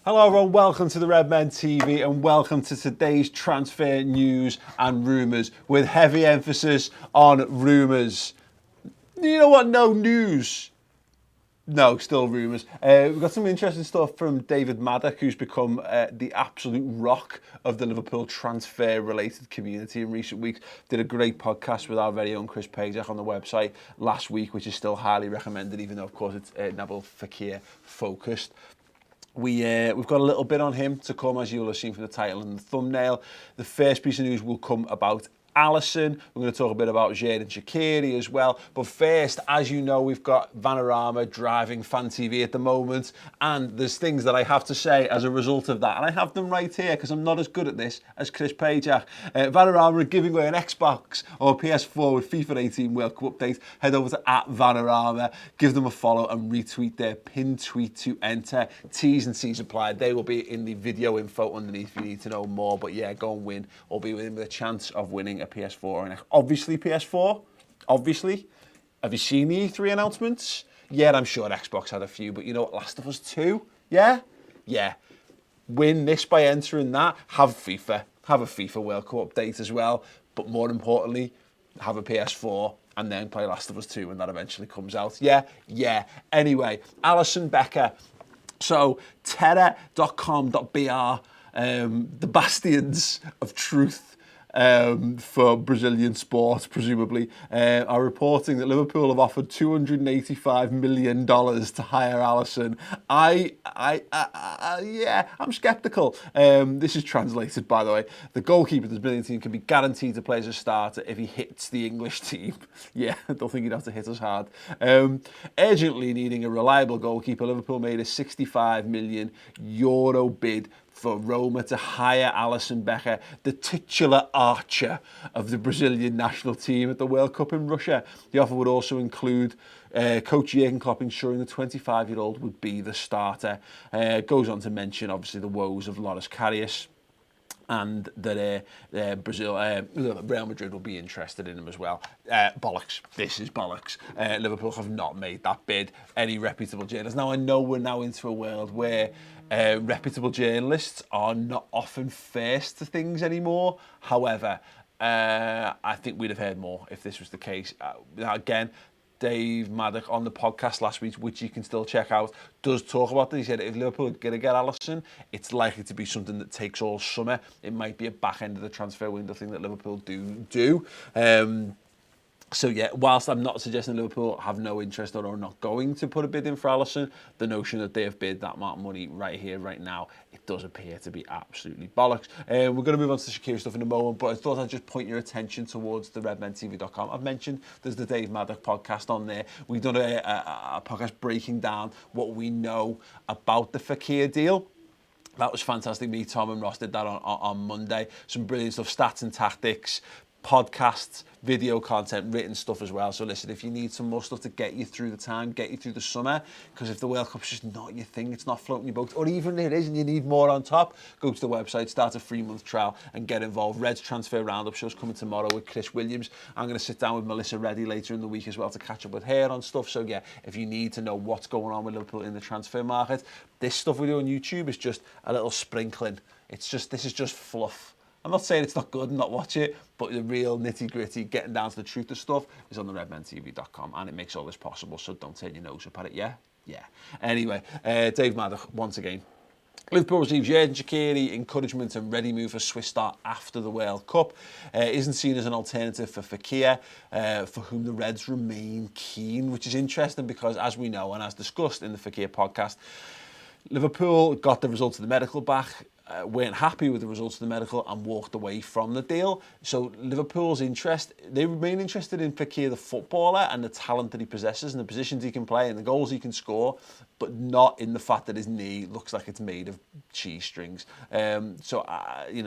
Hello everyone, welcome to the Redmen TV and welcome to today's transfer news and rumours with heavy emphasis on rumours. You know what, no news. No, still rumours. We've got some interesting stuff from David Maddock, who's become the absolute rock of the Liverpool transfer-related community in recent weeks. Did a great podcast with our very own Chris Pajak on the website last week, which is still highly recommended, even though, of course, it's Nabil Fekir focused. We've got a little bit on him to come, as you'll have seen from the title and the thumbnail. The first piece of news will come about Alisson. We're going to talk a bit about Xherdan Shaqiri as well. But first, as you know, we've got Vanarama driving Fan TV at the moment. And there's things that I have to say as a result of that. And I have them right here because I'm not as good at this as Chris Pajak. Vanarama are giving away an Xbox or PS4 with FIFA 18 World Cup update. Head over to @Vanarama, give them a follow and retweet their pinned tweet to enter. T's and C's applied. They will be in the video info underneath if you need to know more. But yeah, go and win or be with a chance of winning a PS4 and obviously PS4. Obviously, have you seen the E3 announcements? Yeah, I'm sure Xbox had a few, but you know what? Last of Us 2, yeah. Win this by entering that. Have FIFA, have a FIFA World Cup update as well, but more importantly, have a PS4 and then play Last of Us 2 when that eventually comes out. Yeah. Anyway, Alisson Becker. So terra.com.br, the bastions of truth for Brazilian sport, presumably, are reporting that Liverpool have offered $285 million to hire Alisson. I'm sceptical. This is translated, by the way. The goalkeeper of the Brazilian team can be guaranteed to play as a starter if he hits the English team. Yeah, I don't think he'd have to hit us hard. Urgently needing a reliable goalkeeper, Liverpool made a €65 million bid for Roma to hire Alisson Becker, the titular archer of the Brazilian national team at the World Cup in Russia. The offer would also include coach Jurgen Klopp ensuring the 25-year-old would be the starter. Goes on to mention, obviously, the woes of Loris Karius, and that Real Madrid will be interested in him as well. Bollocks. This is bollocks. Liverpool have not made that bid. Any reputable journalists. Now, I know we're now into a world where reputable journalists are not often first to things anymore. However, I think we'd have heard more if this was the case. Again, Dave Maddock on the podcast last week, which you can still check out, does talk about this. He said if Liverpool are going to get Alisson, it's likely to be something that takes all summer. It might be a back end of the transfer window thing that Liverpool do. So yeah, whilst I'm not suggesting Liverpool have no interest or are not going to put a bid in for Alisson, the notion that they have bid that amount of money right here, right now, it does appear to be absolutely bollocks. We're going to move on to the Shaqiri stuff in a moment, but I thought I'd just point your attention towards the redmentv.com. I've mentioned there's the Dave Maddock podcast on there. We've done a podcast breaking down what we know about the Fekir deal. That was fantastic. Me, Tom and Ross did that on Monday. Some brilliant stuff, stats and tactics, podcasts, video content, written stuff as well. So listen, if you need some more stuff to get you through the time, get you through the summer, because if the World Cup's just not your thing, it's not floating your boat, or even it is and you need more on top, go to the website, start a 3-month trial and get involved. Red's Transfer Roundup show's coming tomorrow with Chris Williams. I'm going to sit down with Melissa Reddy later in the week as well to catch up with her on stuff. So yeah, if you need to know what's going on with Liverpool in the transfer market, this stuff we do on YouTube is just a little sprinkling. This is just fluff. I'm not saying it's not good and not watch it, but the real nitty-gritty, getting down to the truth of stuff is on the redmentv.com, and it makes all this possible, so don't turn your nose up at it, yeah? Anyway, Dave Maddock, once again. Liverpool receives Xherdan Shaqiri, encouragement and ready move for Swiss star after the World Cup. Isn't seen as an alternative for Fekir, for whom the Reds remain keen, which is interesting because, as we know and as discussed in the Fekir podcast, Liverpool got the results of the medical back, weren't happy with the results of the medical and walked away from the deal. So Liverpool's interest, they remain interested in Fekir, the footballer, and the talent that he possesses and the positions he can play and the goals he can score, but not in the fact that his knee looks like it's made of cheese strings. So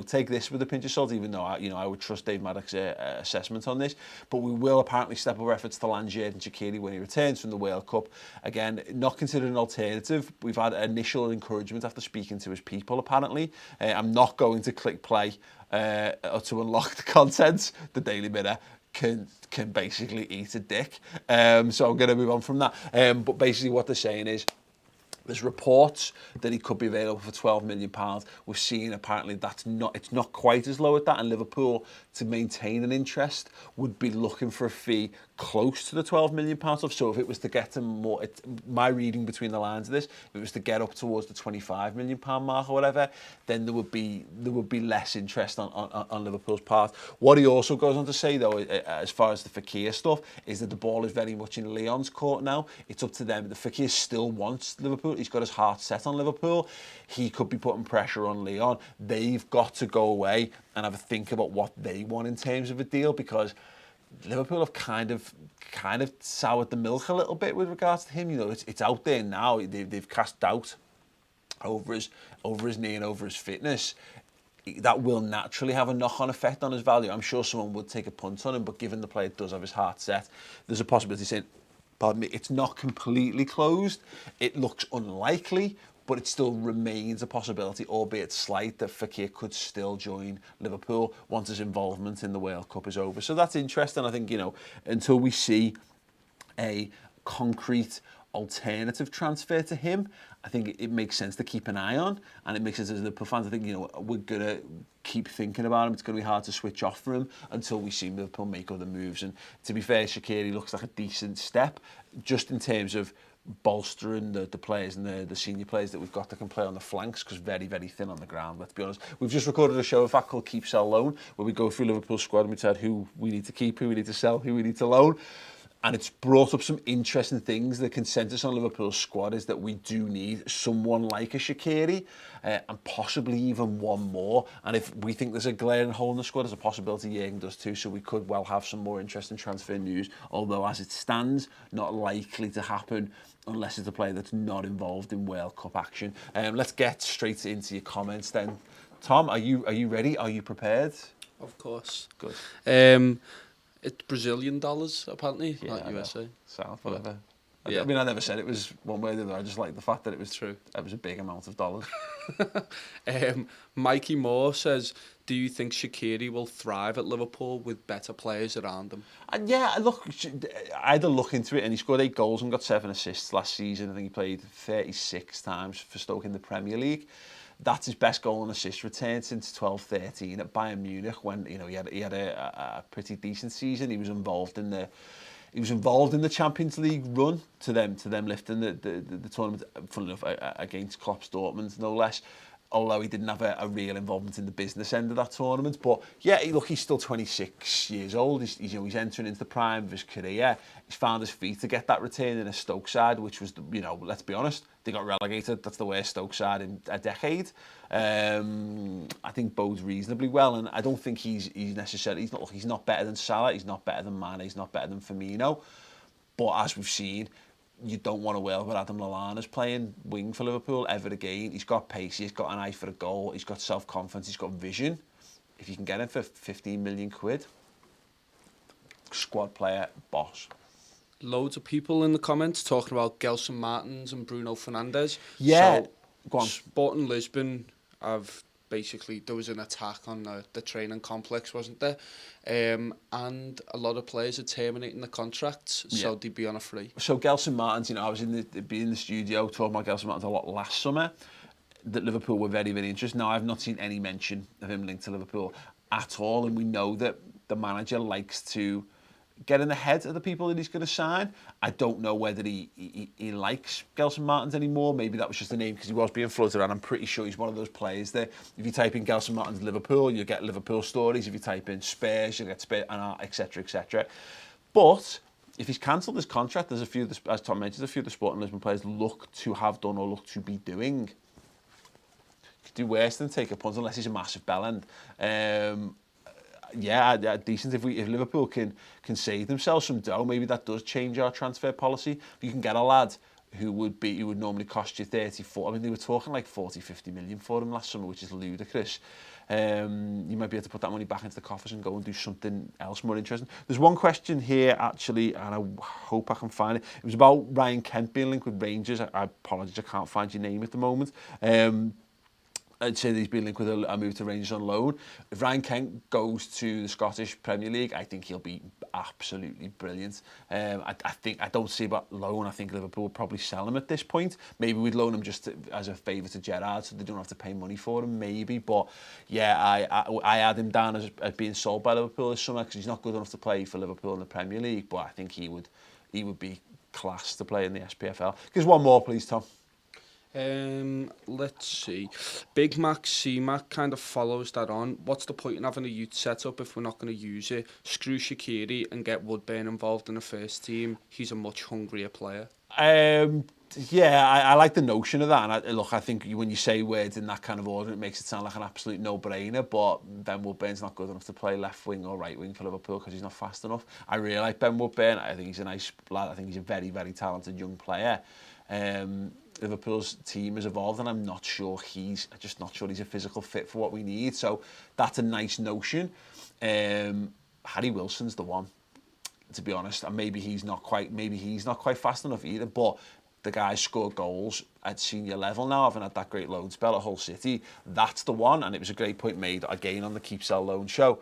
take this with a pinch of salt, even though I would trust Dave Maddock's assessment on this. But we will apparently step up efforts to land Xherdan Shaqiri when he returns from the World Cup. Again, not considered an alternative. We've had initial encouragement after speaking to his people, apparently. I'm not going to click play to unlock the content. The Daily Mirror can basically eat a dick. So I'm going to move on from that. But basically what they're saying is There's reports that he could be available for £12 million. We're seeing apparently it's not quite as low at that, and Liverpool, to maintain an interest, would be looking for a fee close to the £12 million of. So if it was to get to more, my reading between the lines of this, if it was to get up towards the £25 million mark or whatever, then there would be less interest on Liverpool's part. What he also goes on to say, though, as far as the Fekir stuff, is that the ball is very much in Leon's court now. It's up to them. The Fekir still wants Liverpool. He's got his heart set on Liverpool. He could be putting pressure on Leon. They've got to go away and have a think about what they want in terms of a deal, because Liverpool have kind of soured the milk a little bit with regards to him. You know, it's out there now. They've cast doubt over his knee and over his fitness. That will naturally have a knock-on effect on his value. I'm sure someone would take a punt on him, but given the player does have his heart set, there's a possibility saying, pardon me, it's not completely closed. It looks unlikely, but it still remains a possibility, albeit slight, that Fekir could still join Liverpool once his involvement in the World Cup is over. So that's interesting. I think, you know, until we see a concrete alternative transfer to him, I think it makes sense to keep an eye on, and it makes sense as Liverpool fans. I think, you know, we're going to keep thinking about him. It's going to be hard to switch off for him until we see Liverpool make other moves. And to be fair, Shaqiri looks like a decent step, just in terms of bolstering the players and the senior players that we've got that can play on the flanks, because very, very thin on the ground, let's be honest. We've just recorded a show, in fact, called Keep, Sell, Loan, where we go through Liverpool's squad and we decide who we need to keep, who we need to sell, who we need to loan. And it's brought up some interesting things. The consensus on Liverpool's squad is that we do need someone like a Shaqiri, and possibly even one more. And if we think there's a glaring hole in the squad, there's a possibility Jürgen does too. So we could well have some more interesting transfer news. Although, as it stands, not likely to happen unless it's a player that's not involved in World Cup action. Let's get straight into your comments then. Tom, are you ready? Are you prepared? Of course. Good. It's Brazilian dollars, apparently, Yeah, not USA. South, whatever. Yeah. I mean, I never said it was one way or the other. I just like the fact that it was True. It was a big amount of dollars. Mikey Moore says, do you think Shaqiri will thrive at Liverpool with better players around him? And yeah, look, I had a look into it, and he scored 8 goals and got 7 assists last season. I think he played 36 times for Stoke in the Premier League. That's his best goal and assist return since 12-13 at Bayern Munich, when, you know, he had a pretty decent season. He was involved in the Champions League run to them lifting the tournament, funnily enough, against Klopp's Dortmund, no less. Although he didn't have a real involvement in the business end of that tournament. But yeah, he's still 26 years old. He's entering into the prime of his career. He's found his feet to get that return in a Stoke side, which was, you know, let's be honest, they got relegated. That's the worst Stoke side in a decade. I think bodes reasonably well, and I don't think he's not better than Salah. He's not better than Mane. He's not better than Firmino. But as we've seen, you don't want to world where Adam Lallana's playing wing for Liverpool ever again. He's got pace, he's got an eye for a goal, he's got self-confidence, he's got vision. If you can get him for 15 million quid, squad player, boss. Loads of people in the comments talking about Gelson Martins and Bruno Fernandes. Yeah, so, go on. Sporting Lisbon have basically, there was an attack on the training complex, wasn't there? And a lot of players are terminating the contracts, so they'd be on a free. So Gelson Martins, you know, I was in the studio talking about Gelson Martins a lot last summer, that Liverpool were very, very interested. Now, I've not seen any mention of him linked to Liverpool at all, and we know that the manager likes to get in the head of the people that he's going to sign. I don't know whether he likes Gelson Martins anymore. Maybe that was just a name because he was being floated around. I'm pretty sure he's one of those players that if you type in Gelson Martins Liverpool, you'll get Liverpool stories. If you type in Spurs, you'll get Spurs, and etc., etc. But if he's cancelled his contract, there's a few, as Tom mentioned, a few of the Sporting Lisbon players look to have done or look to be doing. Could do worse than take a punt unless he's a massive bellend. Yeah, decent. If Liverpool can save themselves some dough, maybe that does change our transfer policy. You can get a lad who would normally cost you 34. I mean, they were talking like 40-50 million for him last summer, which is ludicrous. You might be able to put that money back into the coffers and go and do something else more interesting. There's one question here, actually, and I hope I can find it. It was about Ryan Kent being linked with Rangers. I apologise, I can't find your name at the moment. I'd say that he's been linked with a move to Rangers on loan. If Ryan Kent goes to the Scottish Premier League, I think he'll be absolutely brilliant. I don't see about loan. I think Liverpool will probably sell him at this point. Maybe we'd loan him just as a favour to Gerrard, so they don't have to pay money for him. Maybe, but yeah, I had him down as being sold by Liverpool this summer because he's not good enough to play for Liverpool in the Premier League. But I think he would be class to play in the SPFL. Give us one more, please, Tom. Let's see. Big Mac, C-Mac kind of follows that on. What's the point in having a youth setup if we're not going to use it? Screw Shaqiri and get Woodburn involved in the first team. He's a much hungrier player. Yeah, I like the notion of that. And I think when you say words in that kind of order, it makes it sound like an absolute no-brainer. But Ben Woodburn's not good enough to play left wing or right wing for Liverpool because he's not fast enough. I really like Ben Woodburn. I think he's a nice lad. I think he's a very, very talented young player. Liverpool's team has evolved, and I'm just not sure he's a physical fit for what we need. So that's a nice notion. Harry Wilson's the one, to be honest, and maybe he's not quite fast enough either. But the guy scored goals at senior level now, having had that great loan spell at Hull City. That's the one, and it was a great point made again on the Keep Sell Loan show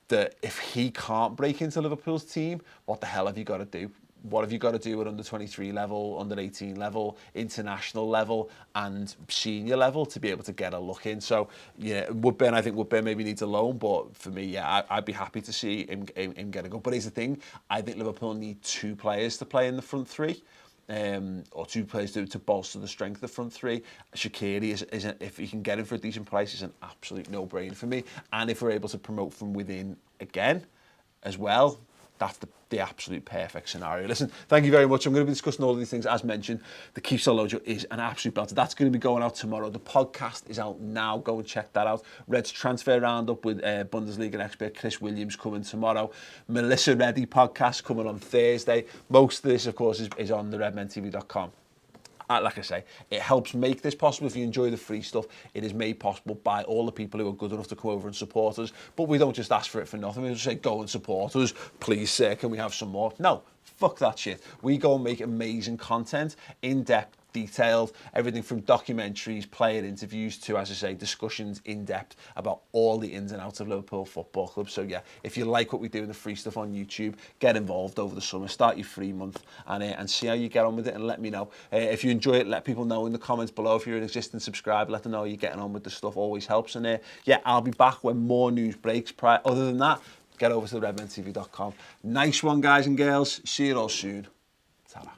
that if he can't break into Liverpool's team, what the hell have you got to do? What have you got to do at under 23 level, under 18 level, international level, and senior level to be able to get a look in? So, yeah, I think Woodburn maybe needs a loan, but for me, yeah, I'd be happy to see him get a go. But here's the thing, I think Liverpool need two players to play in the front three. Or two players to bolster the strength of the front three. Shaqiri is if you can get him for a decent price, is an absolute no-brainer for me. And if we're able to promote from within again as well, that's the absolute perfect scenario. Listen, thank you very much. I'm going to be discussing all of these things. As mentioned, the Keep Sell Loan show is an absolute belter. That's going to be going out tomorrow. The podcast is out now. Go and check that out. Red's transfer roundup with Bundesliga expert Chris Williams coming tomorrow. Melissa Reddy podcast coming on Thursday. Most of this, of course, is on the redmentv.com. Like I say, it helps make this possible. If you enjoy the free stuff, it is made possible by all the people who are good enough to come over and support us. But we don't just ask for it for nothing. We just say, go and support us. Please, sir, can we have some more? No, fuck that shit. We go and make amazing content, in-depth, detailed, everything from documentaries, player interviews to, as I say, discussions in depth about all the ins and outs of Liverpool Football Club. So yeah, if you like what we do in the free stuff on YouTube, get involved over the summer, start your free month and see how you get on with it and let me know. If you enjoy it, let people know in the comments below. If you're an existing subscriber, let them know you're getting on with the stuff, always helps. And yeah, I'll be back when more news breaks. Other than that, get over to redmentv.com. Nice one, guys and girls. See you all soon. Ta-ra.